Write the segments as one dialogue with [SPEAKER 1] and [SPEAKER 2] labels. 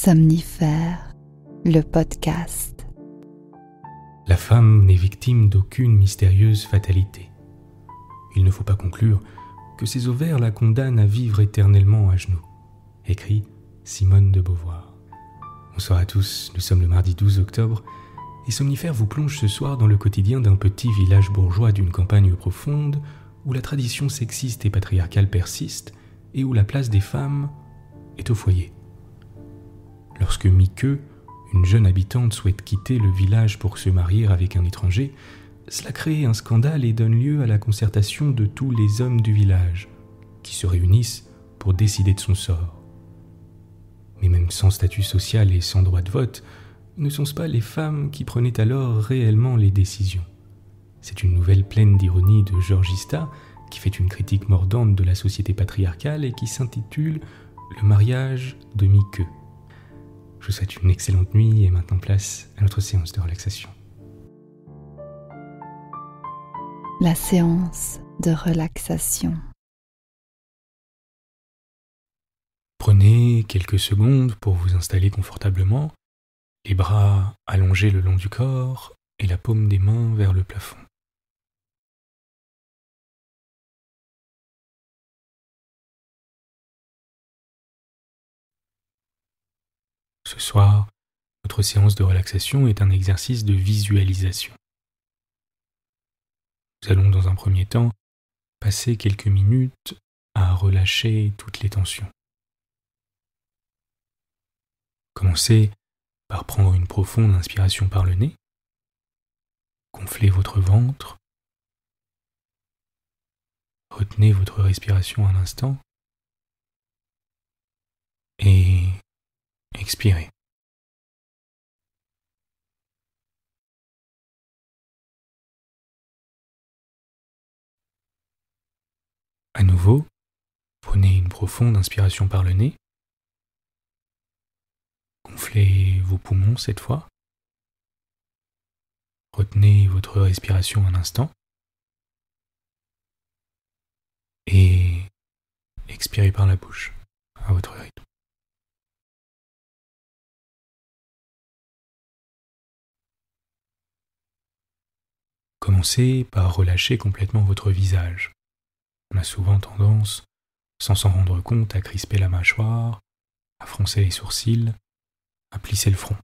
[SPEAKER 1] Somnifère, le podcast.
[SPEAKER 2] La femme n'est victime d'aucune mystérieuse fatalité. Il ne faut pas conclure que ses ovaires la condamnent à vivre éternellement à genoux. Écrit Simone de Beauvoir. Bonsoir à tous, nous sommes le mardi 12 octobre et Somnifère vous plonge ce soir dans le quotidien d'un petit village bourgeois d'une campagne profonde où la tradition sexiste et patriarcale persiste et où la place des femmes est au foyer. Lorsque Miqueux, une jeune habitante, souhaite quitter le village pour se marier avec un étranger, cela crée un scandale et donne lieu à la concertation de tous les hommes du village, qui se réunissent pour décider de son sort. Mais même sans statut social et sans droit de vote, ne sont-ce pas les femmes qui prenaient alors réellement les décisions? C'est une nouvelle pleine d'ironie de Georgista qui fait une critique mordante de la société patriarcale et qui s'intitule « Le mariage de Miqueux ». Je vous souhaite une excellente nuit et maintenant place à notre séance de relaxation.
[SPEAKER 1] La séance de relaxation.
[SPEAKER 2] Prenez quelques secondes pour vous installer confortablement, les bras allongés le long du corps et la paume des mains vers le plafond. Ce soir, notre séance de relaxation est un exercice de visualisation. Nous allons dans un premier temps passer quelques minutes à relâcher toutes les tensions. Commencez par prendre une profonde inspiration par le nez, gonflez votre ventre, retenez votre respiration un instant et expirez. À nouveau, prenez une profonde inspiration par le nez. Gonflez vos poumons cette fois. Retenez votre respiration un instant. Et expirez par la bouche, à votre rythme. Commencez par relâcher complètement votre visage. On a souvent tendance, sans s'en rendre compte, à crisper la mâchoire, à froncer les sourcils, à plisser le front.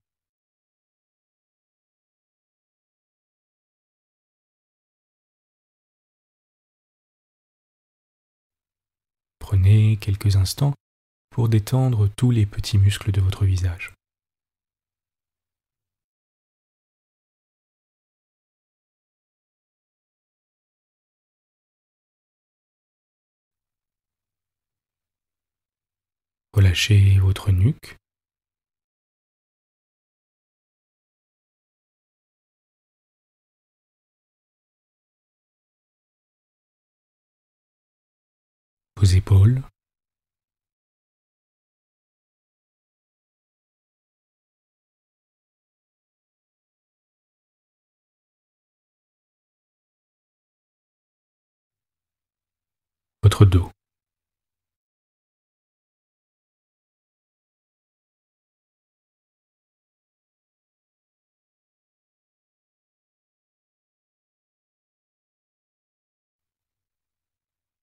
[SPEAKER 2] Prenez quelques instants pour détendre tous les petits muscles de votre visage. Relâchez votre nuque. Vos épaules. Votre dos.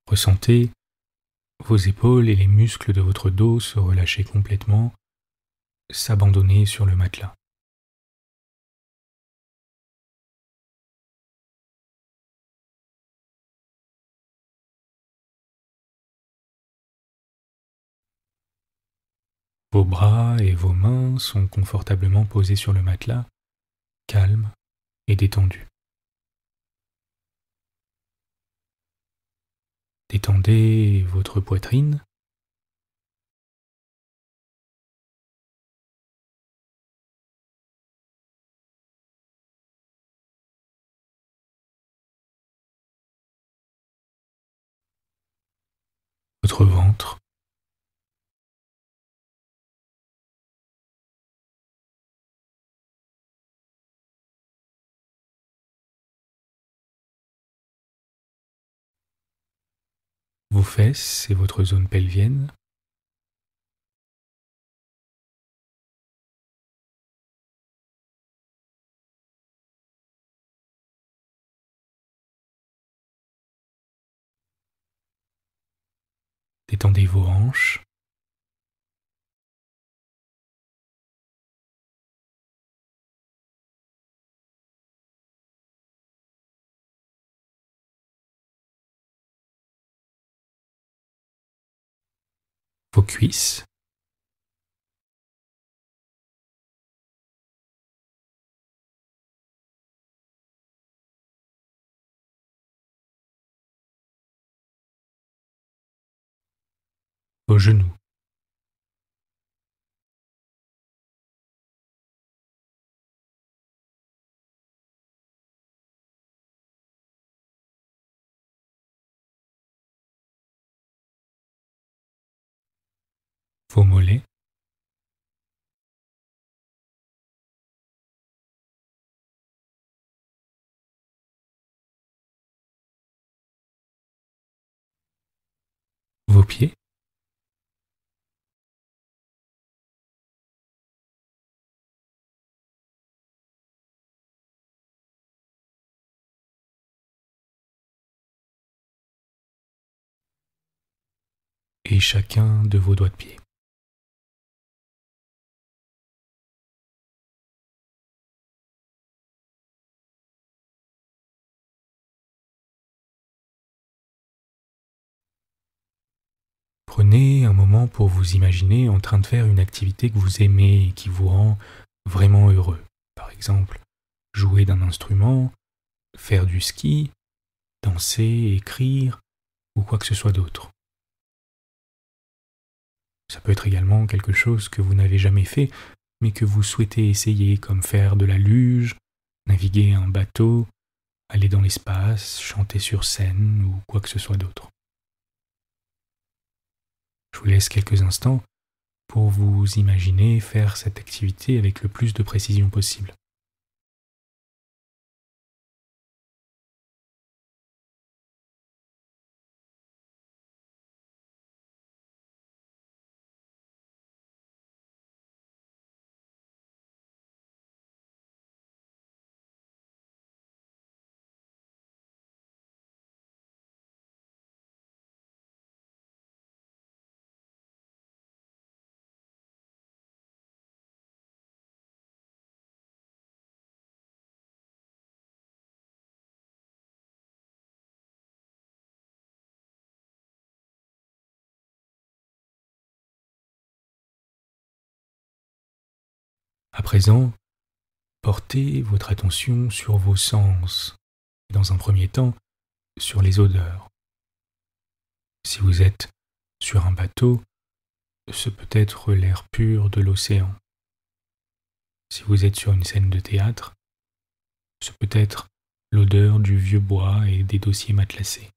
[SPEAKER 2] Ressentez vos épaules et les muscles de votre dos se relâcher complètement, s'abandonner sur le matelas. Vos bras et vos mains sont confortablement posés sur le matelas, calmes et détendus. Détendez votre poitrine. Votre ventre. Vos fesses et votre zone pelvienne. Détendez vos hanches. Vos cuisses. Vos genoux. Vos mollets. Vos pieds. Et chacun de vos doigts de pied. Prenez un moment pour vous imaginer en train de faire une activité que vous aimez et qui vous rend vraiment heureux. Par exemple, jouer d'un instrument, faire du ski, danser, écrire ou quoi que ce soit d'autre. Ça peut être également quelque chose que vous n'avez jamais fait, mais que vous souhaitez essayer, comme faire de la luge, naviguer un bateau, aller dans l'espace, chanter sur scène ou quoi que ce soit d'autre. Je vous laisse quelques instants pour vous imaginer faire cette activité avec le plus de précision possible. À présent, portez votre attention sur vos sens, et dans un premier temps, sur les odeurs. Si vous êtes sur un bateau, ce peut être l'air pur de l'océan. Si vous êtes sur une scène de théâtre, ce peut être l'odeur du vieux bois et des dossiers matelassés.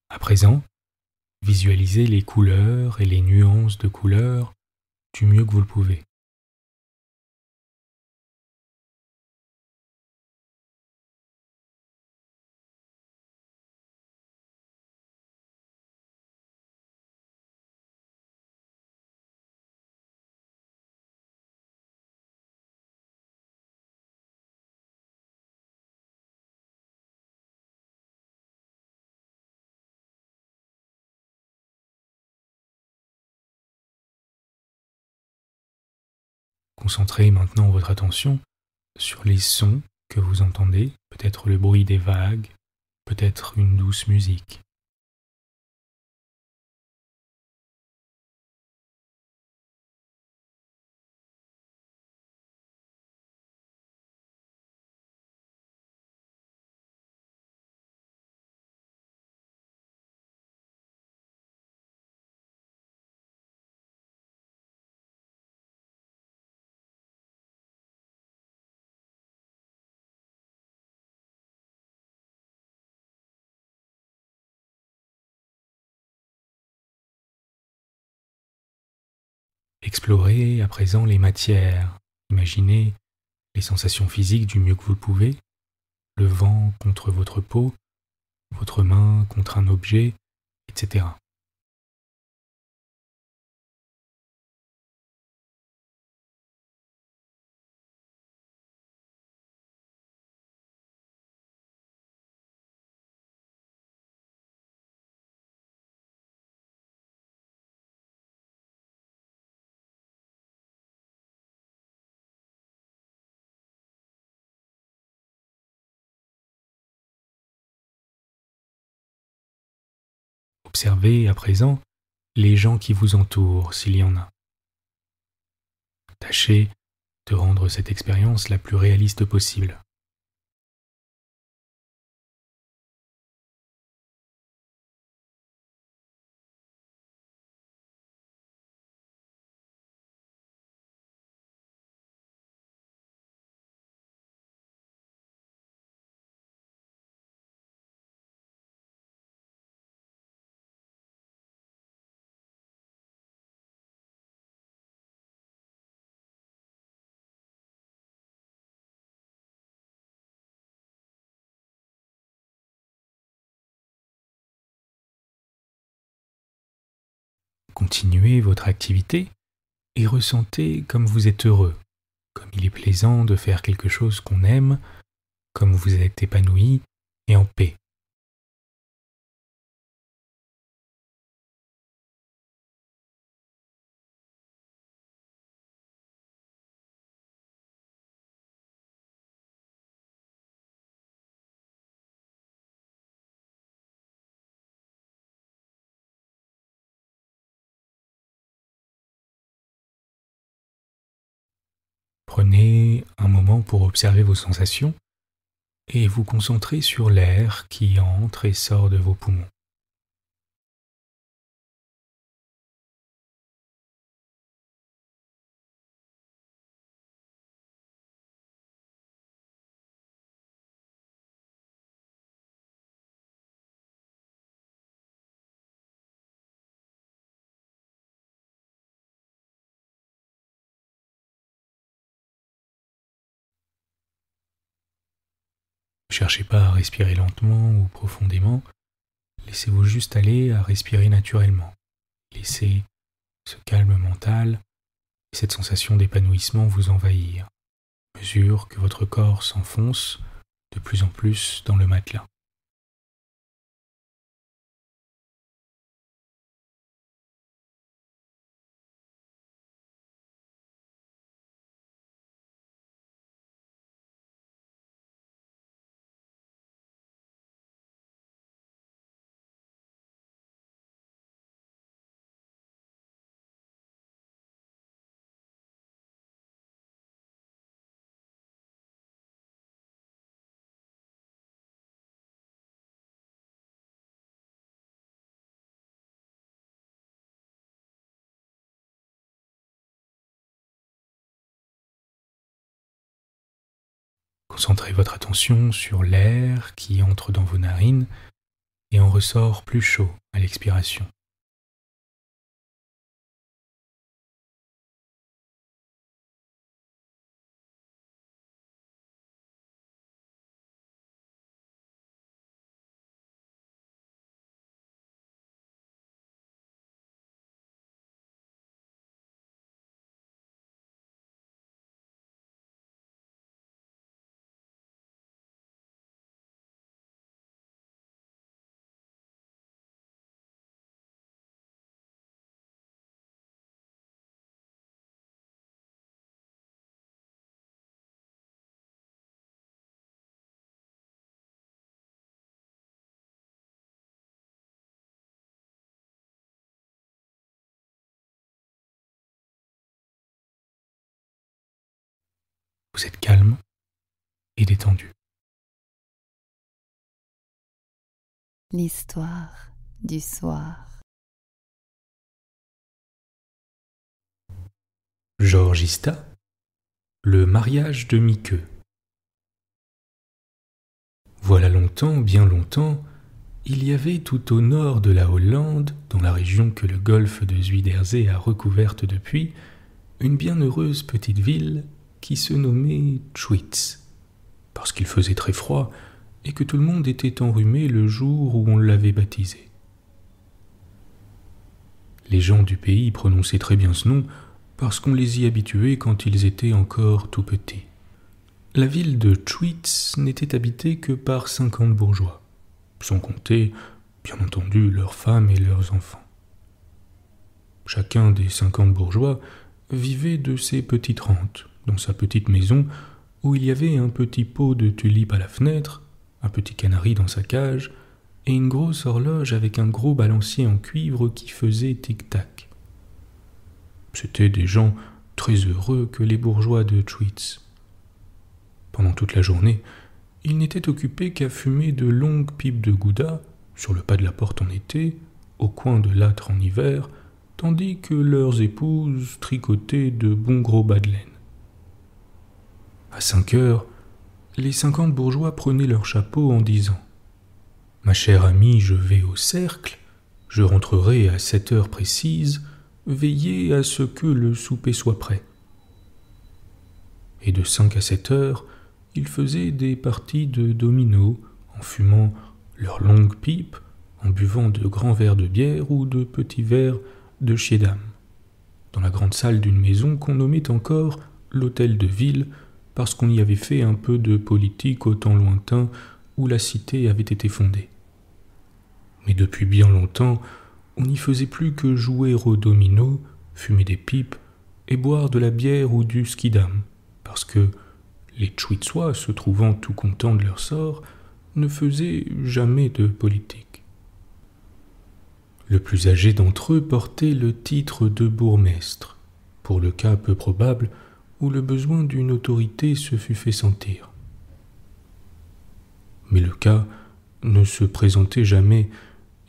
[SPEAKER 2] À présent, visualisez les couleurs et les nuances de couleurs du mieux que vous le pouvez. Concentrez maintenant votre attention sur les sons que vous entendez, peut-être le bruit des vagues, peut-être une douce musique. Explorez à présent les matières. Imaginez les sensations physiques du mieux que vous le pouvez. le vent contre votre peau, votre main contre un objet, etc. Observez à présent les gens qui vous entourent, s'il y en a. Tâchez de rendre cette expérience la plus réaliste possible. Continuez votre activité et ressentez comme vous êtes heureux, comme il est plaisant de faire quelque chose qu'on aime, comme vous êtes épanoui et en paix. Prenez un moment pour observer vos sensations et vous concentrer sur l'air qui entre et sort de vos poumons. Ne cherchez pas à respirer lentement ou profondément, laissez-vous juste aller à respirer naturellement. Laissez ce calme mental et cette sensation d'épanouissement vous envahir, à mesure que votre corps s'enfonce de plus en plus dans le matelas. Concentrez votre attention sur l'air qui entre dans vos narines et en ressort plus chaud à l'expiration. Vous êtes calme et détendu.
[SPEAKER 1] L'histoire du soir.
[SPEAKER 2] Georgista, le mariage de Mieke. Voilà longtemps, bien longtemps, il y avait tout au nord de la Hollande, dans la région que le golfe de Zuiderzee a recouverte depuis, une bienheureuse petite ville qui se nommait Schwytz, parce qu'il faisait très froid et que tout le monde était enrhumé le jour où on l'avait baptisé. Les gens du pays prononçaient très bien ce nom parce qu'on les y habituait quand ils étaient encore tout petits. La ville de Schwytz n'était habitée que par 50 bourgeois, sans compter, bien entendu, leurs femmes et leurs enfants. Chacun des 50 bourgeois vivait de ses petites rentes, dans sa petite maison où il y avait un petit pot de tulipes à la fenêtre, un petit canari dans sa cage et une grosse horloge avec un gros balancier en cuivre qui faisait tic-tac. C'étaient des gens très heureux que les bourgeois de Schwytz. Pendant toute la journée, ils n'étaient occupés qu'à fumer de longues pipes de gouda sur le pas de la porte en été, au coin de l'âtre en hiver, tandis que leurs épouses tricotaient de bons gros bas de laine. À 5 heures, les 50 bourgeois prenaient leur chapeau en disant « Ma chère amie, je vais au cercle, je rentrerai à 7 heures précises, veillez à ce que le souper soit prêt. » Et de 5 à 7 heures, ils faisaient des parties de dominos en fumant leurs longues pipes, en buvant de grands verres de bière ou de petits verres de Schiedam, dans la grande salle d'une maison qu'on nommait encore l'hôtel de ville parce qu'on y avait fait un peu de politique au temps lointain où la cité avait été fondée. Mais depuis bien longtemps, on n'y faisait plus que jouer au domino, fumer des pipes et boire de la bière ou du Schiedam, parce que les Schwytzois, se trouvant tout contents de leur sort, ne faisaient jamais de politique. Le plus âgé d'entre eux portait le titre de bourgmestre, pour le cas peu probable où le besoin d'une autorité se fût fait sentir. Mais le cas ne se présentait jamais,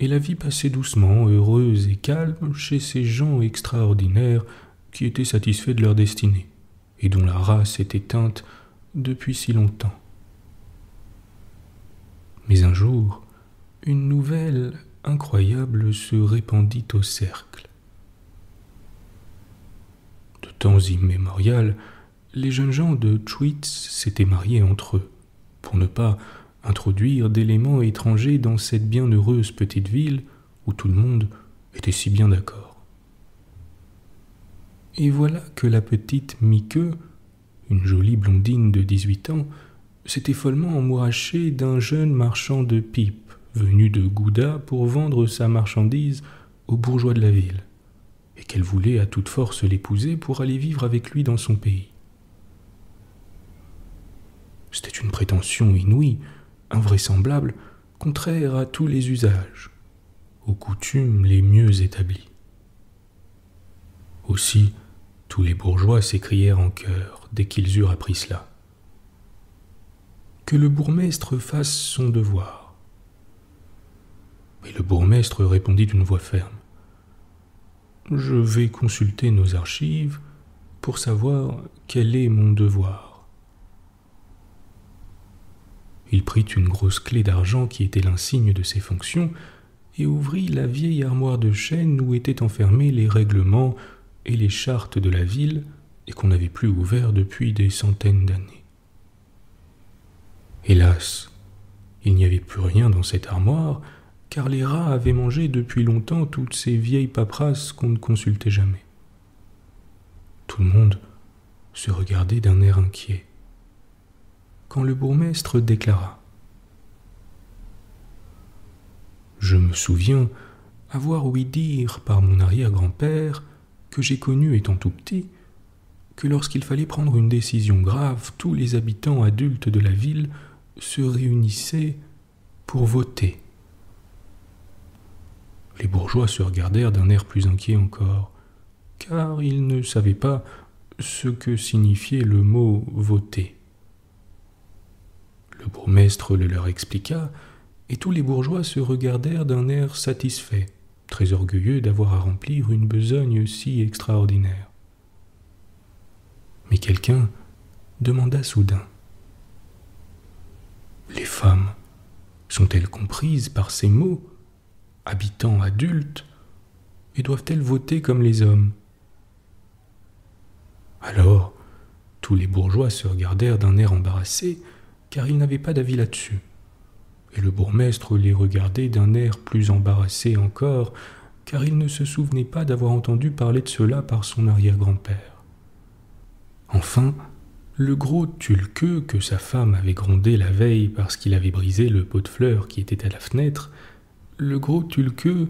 [SPEAKER 2] et la vie passait doucement, heureuse et calme chez ces gens extraordinaires qui étaient satisfaits de leur destinée, et dont la race était éteinte depuis si longtemps. Mais un jour, une nouvelle incroyable se répandit au cercle. De temps immémorial, les jeunes gens de Schwytz s'étaient mariés entre eux, pour ne pas introduire d'éléments étrangers dans cette bienheureuse petite ville où tout le monde était si bien d'accord. Et voilà que la petite Mieke, une jolie blondine de 18 ans, s'était follement emmourachée d'un jeune marchand de pipes, venu de Gouda pour vendre sa marchandise aux bourgeois de la ville, et qu'elle voulait à toute force l'épouser pour aller vivre avec lui dans son pays. C'était une prétention inouïe, invraisemblable, contraire à tous les usages, aux coutumes les mieux établies. Aussi, tous les bourgeois s'écrièrent en chœur dès qu'ils eurent appris cela. Que le bourgmestre fasse son devoir. Et le bourgmestre répondit d'une voix ferme. Je vais consulter nos archives pour savoir quel est mon devoir. Il prit une grosse clé d'argent qui était l'insigne de ses fonctions et ouvrit la vieille armoire de chêne où étaient enfermés les règlements et les chartes de la ville et qu'on n'avait plus ouvert depuis des centaines d'années. Hélas, il n'y avait plus rien dans cette armoire, car les rats avaient mangé depuis longtemps toutes ces vieilles paperasses qu'on ne consultait jamais. Tout le monde se regardait d'un air inquiet, quand le bourgmestre déclara « Je me souviens avoir ouï dire par mon arrière-grand-père, que j'ai connu étant tout petit, que lorsqu'il fallait prendre une décision grave, tous les habitants adultes de la ville se réunissaient pour voter. » Les bourgeois se regardèrent d'un air plus inquiet encore, car ils ne savaient pas ce que signifiait le mot « voter ». Le bourgmestre le leur expliqua, et tous les bourgeois se regardèrent d'un air satisfait, très orgueilleux d'avoir à remplir une besogne si extraordinaire. Mais quelqu'un demanda soudain « Les femmes sont-elles comprises par ces mots, habitants adultes, et doivent-elles voter comme les hommes ?» Alors, tous les bourgeois se regardèrent d'un air embarrassé, car ils n'avaient pas d'avis là-dessus. Et le bourgmestre les regardait d'un air plus embarrassé encore, car il ne se souvenait pas d'avoir entendu parler de cela par son arrière-grand-père. Enfin, le gros Tulqueux, que sa femme avait grondé la veille parce qu'il avait brisé le pot de fleurs qui était à la fenêtre, le gros Tulqueux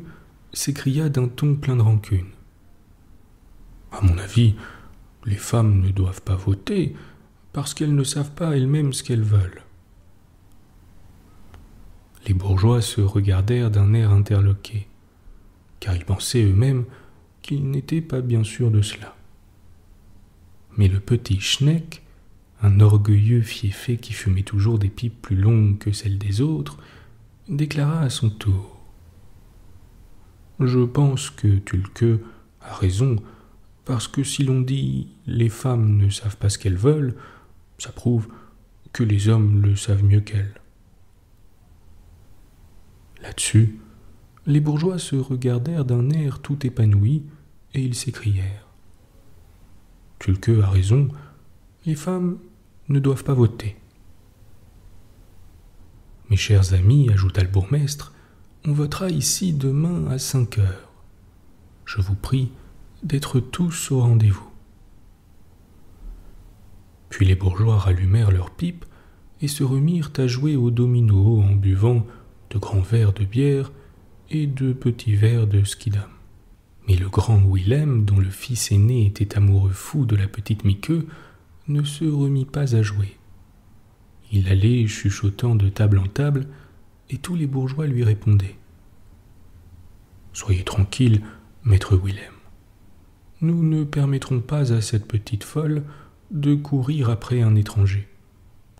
[SPEAKER 2] s'écria d'un ton plein de rancune. « À mon avis, les femmes ne doivent pas voter parce qu'elles ne savent pas elles-mêmes ce qu'elles veulent. » Les bourgeois se regardèrent d'un air interloqué, car ils pensaient eux-mêmes qu'ils n'étaient pas bien sûrs de cela. Mais le petit Schneck, un orgueilleux fieffé qui fumait toujours des pipes plus longues que celles des autres, déclara à son tour: « Je pense que Tulqueux a raison, parce que si l'on dit « les femmes ne savent pas ce qu'elles veulent », ça prouve que les hommes le savent mieux qu'elles. » Là-dessus, les bourgeois se regardèrent d'un air tout épanoui et ils s'écrièrent: « Tulqueux a raison, les femmes ne doivent pas voter. » « Mes chers amis, ajouta le bourgmestre, on votera ici demain à 5 heures. Je vous prie d'être tous au rendez-vous. » Puis les bourgeois rallumèrent leurs pipes et se remirent à jouer au domino en buvant de grands verres de bière et de petits verres de skidam. Mais le grand Willem, dont le fils aîné était amoureux fou de la petite Miqueux, ne se remit pas à jouer. Il allait chuchotant de table en table, et tous les bourgeois lui répondaient: « Soyez tranquille, maître Willem. Nous ne permettrons pas à cette petite folle de courir après un étranger,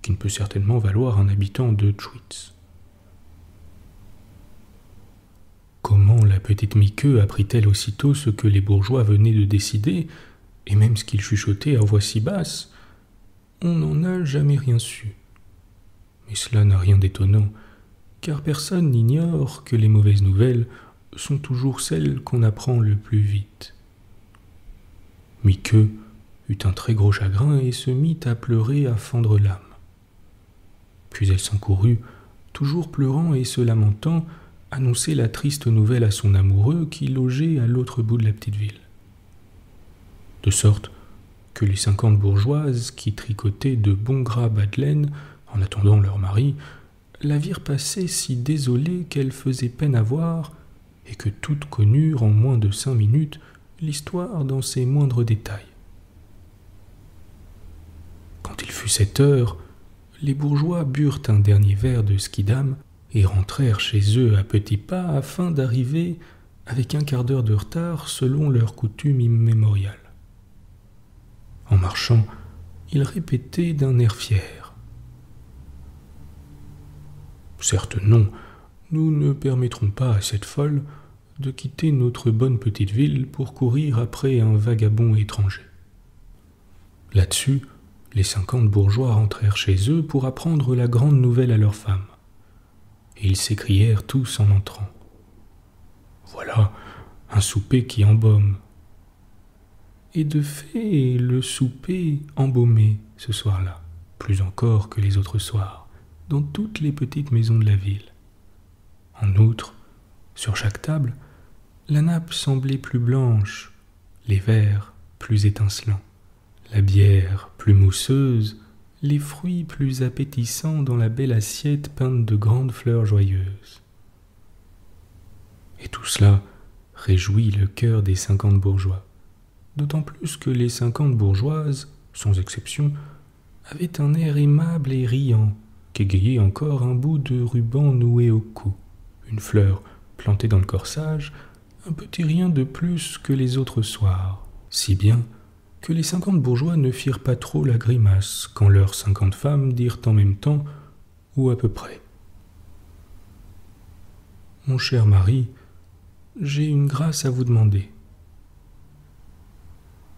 [SPEAKER 2] qui ne peut certainement valoir un habitant de Schwytz. » Comment la petite Miqueux apprit-elle aussitôt ce que les bourgeois venaient de décider, et même ce qu'ils chuchotaient à voix si basse? On n'en a jamais rien su. Mais cela n'a rien d'étonnant, car personne n'ignore que les mauvaises nouvelles sont toujours celles qu'on apprend le plus vite. Miqueux eut un très gros chagrin et se mit à pleurer à fendre l'âme. Puis elle s'encourut, toujours pleurant et se lamentant, annoncer la triste nouvelle à son amoureux qui logeait à l'autre bout de la petite ville. De sorte que les 50 bourgeoises qui tricotaient de bons gras bas de laine en attendant leur mari, la virent passer si désolée qu'elle faisait peine à voir, et que toutes connurent en moins de 5 minutes l'histoire dans ses moindres détails. Quand il fut 7 heures, les bourgeois burent un dernier verre de skidam et rentrèrent chez eux à petits pas afin d'arriver avec un quart d'heure de retard selon leur coutume immémoriale. En marchant, ils répétaient d'un air fier: « Certes non, nous ne permettrons pas à cette folle de quitter notre bonne petite ville pour courir après un vagabond étranger. » Là-dessus, les 50 bourgeois rentrèrent chez eux pour apprendre la grande nouvelle à leurs femmes. Et ils s'écrièrent tous en entrant: « Voilà un souper qui embaume. » Et de fait, le souper embaumait ce soir-là, plus encore que les autres soirs, dans toutes les petites maisons de la ville. En outre, sur chaque table, la nappe semblait plus blanche, les verres plus étincelants, la bière plus mousseuse, les fruits plus appétissants dans la belle assiette peinte de grandes fleurs joyeuses. Et tout cela réjouit le cœur des 50 bourgeois, d'autant plus que les 50 bourgeoises, sans exception, avaient un air aimable et riant, qu'égayait encore un bout de ruban noué au cou, une fleur plantée dans le corsage, un petit rien de plus que les autres soirs, si bien que les 50 bourgeois ne firent pas trop la grimace quand leurs 50 femmes dirent en même temps, ou à peu près: « Mon cher mari, j'ai une grâce à vous demander. »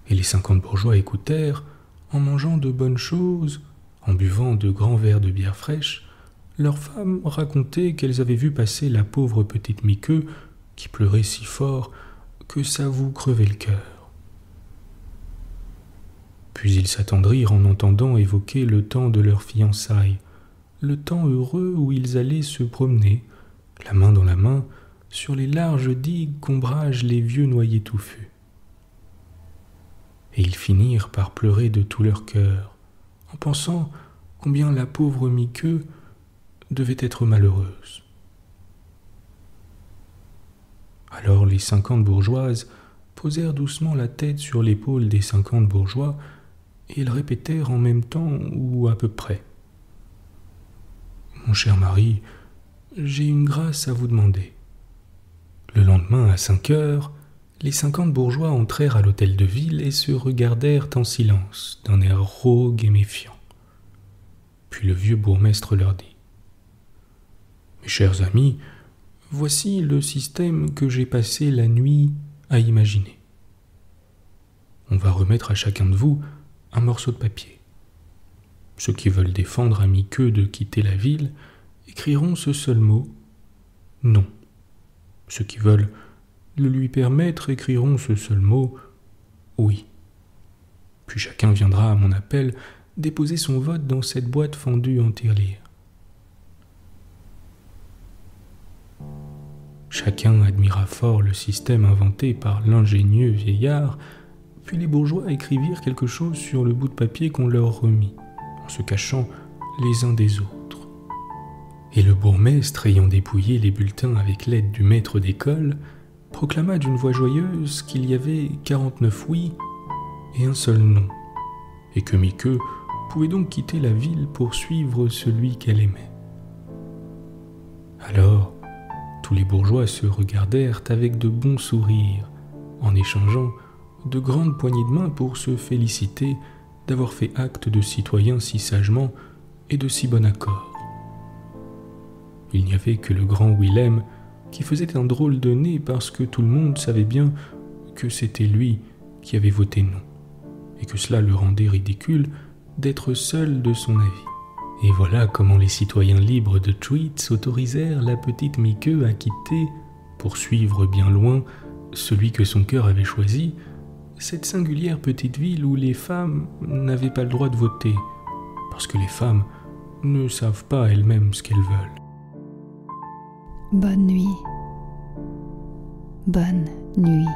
[SPEAKER 2] Et les 50 bourgeois écoutèrent, en mangeant de bonnes choses, en buvant de grands verres de bière fraîche, leurs femmes racontaient qu'elles avaient vu passer la pauvre petite Miqueux qui pleurait si fort que ça vous crevait le cœur. Puis ils s'attendrirent en entendant évoquer le temps de leur fiançailles, le temps heureux où ils allaient se promener, la main dans la main, sur les larges digues qu'ombragent les vieux noyers touffus. Et ils finirent par pleurer de tout leur cœur, en pensant combien la pauvre Miqueux devait être malheureuse. Alors les 50 bourgeoises posèrent doucement la tête sur l'épaule des 50 bourgeois, et ils répétèrent en même temps ou à peu près. « Mon cher mari, j'ai une grâce à vous demander. » Le lendemain, à 5 heures, les 50 bourgeois entrèrent à l'hôtel de ville et se regardèrent en silence, d'un air rogue et méfiant. Puis le vieux bourgmestre leur dit : « Mes chers amis, voici le système que j'ai passé la nuit à imaginer. On va remettre à chacun de vous un morceau de papier. Ceux qui veulent défendre à Miqueux de quitter la ville écriront ce seul mot : non. Ceux qui veulent le lui permettre écriront ce seul mot : oui. Puis chacun viendra à mon appel déposer son vote dans cette boîte fendue en tirelire. Chacun admira fort le système inventé par l'ingénieux vieillard, puis les bourgeois écrivirent quelque chose sur le bout de papier qu'on leur remit, en se cachant les uns des autres. Et le bourgmestre, ayant dépouillé les bulletins avec l'aide du maître d'école, proclama d'une voix joyeuse qu'il y avait 49 oui et un seul non, et que Miqueux pouvait donc quitter la ville pour suivre celui qu'elle aimait. Alors, tous les bourgeois se regardèrent avec de bons sourires, en échangeant de grandes poignées de main pour se féliciter d'avoir fait acte de citoyen si sagement et de si bon accord. Il n'y avait que le grand Willem qui faisait un drôle de nez parce que tout le monde savait bien que c'était lui qui avait voté non, et que cela le rendait ridicule d'être seul de son avis. Et voilà comment les citoyens libres de Tweed autorisèrent la petite Miqueux à quitter, pour suivre bien loin celui que son cœur avait choisi, cette singulière petite ville où les femmes n'avaient pas le droit de voter, parce que les femmes ne savent pas elles-mêmes ce qu'elles veulent.
[SPEAKER 1] Bonne nuit. Bonne nuit.